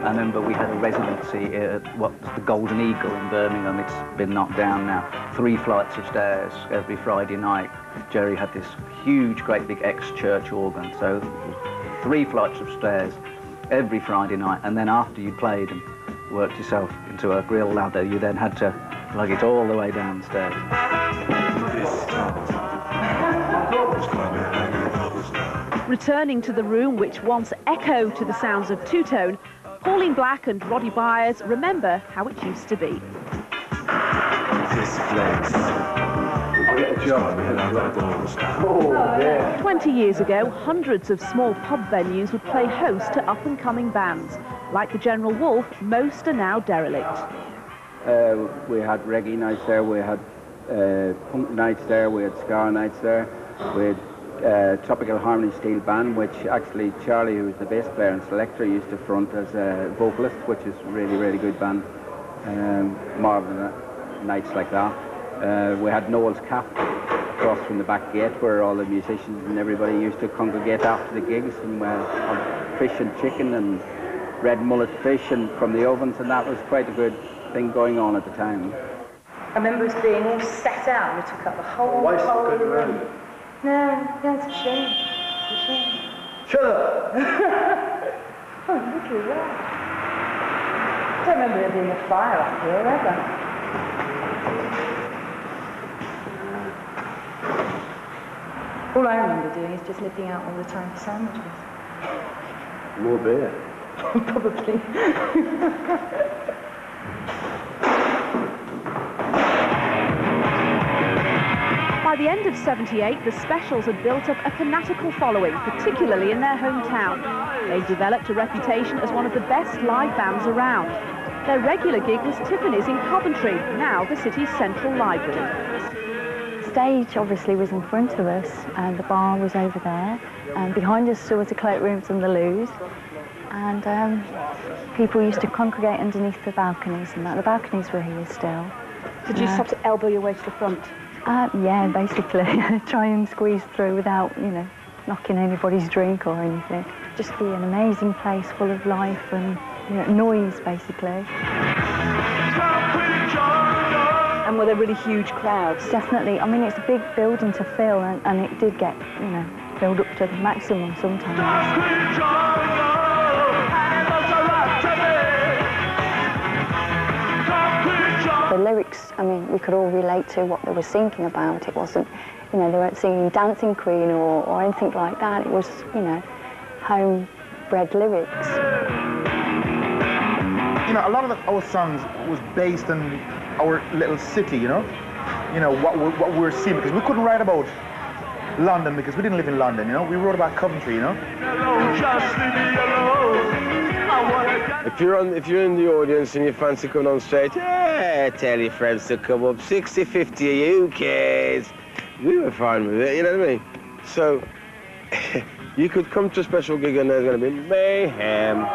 I remember we had a residency at what was the Golden Eagle in Birmingham. It's been knocked down now. 3 flights of stairs every Friday night. Jerry had this huge, great big ex-church organ, so 3 flights of stairs every Friday night, and then after you played and worked yourself into a real ladder, you then had to lug it all the way downstairs. Returning to the room which once echoed to the sounds of two-tone, Pauline Black and Roddy Byers remember how it used to be. This place. 20 years ago, hundreds of small pub venues would play host to up-and-coming bands. Like the General Wolfe, most are now derelict. We had reggae nights there, we had punk nights there, we had ska nights there, we had Tropical Harmony Steel Band, which actually Charlie, who was the bass player and selector, used to front as a vocalist, which is really, really good band. More than nights like that. We had Noel's Cap across from the back gate where all the musicians and everybody used to congregate after the gigs, and we had fish and chicken and red mullet fish and from the ovens, and that was quite a good thing going on at the time. I remember us being all set out and we took up the whole of the room. No, that's a shame. It's a shame. Shut up! Oh, look at that. I don't remember there being a fire up here ever. All I remember doing is just nipping out all the time for sandwiches. More beer. Probably. By the end of '78, the Specials had built up a fanatical following, particularly in their hometown. They developed a reputation as one of the best live bands around. Their regular gig was Tiffany's in Coventry, now the city's central library. The stage obviously was in front of us, and the bar was over there, and behind us was the cloakrooms and the loos, and people used to congregate underneath the balconies, and the balconies were here still. Did you sort of elbow your way to the front? Yeah, basically. Try and squeeze through without, you know, knocking anybody's drink or anything. Just be an amazing place full of life and, you know, noise, basically. And were there really huge crowds? Definitely. I mean, it's a big building to fill, and it did get, you know, filled up to the maximum sometimes. The lyrics, I mean, we could all relate to what they were singing about. It wasn't, you know, they weren't singing Dancing Queen or anything like that. It was, you know, home-bred lyrics. You know, a lot of our songs was based on our little city, you know what we were seeing, because we couldn't write about London because we didn't live in London, you know. We wrote about Coventry, you know. If you're in the audience and you fancy coming on stage, yeah, tell your friends to come up. 60, 50 of you, who cares? We were fine with it, you know what I mean? So you could come to a special gig and there's going to be mayhem.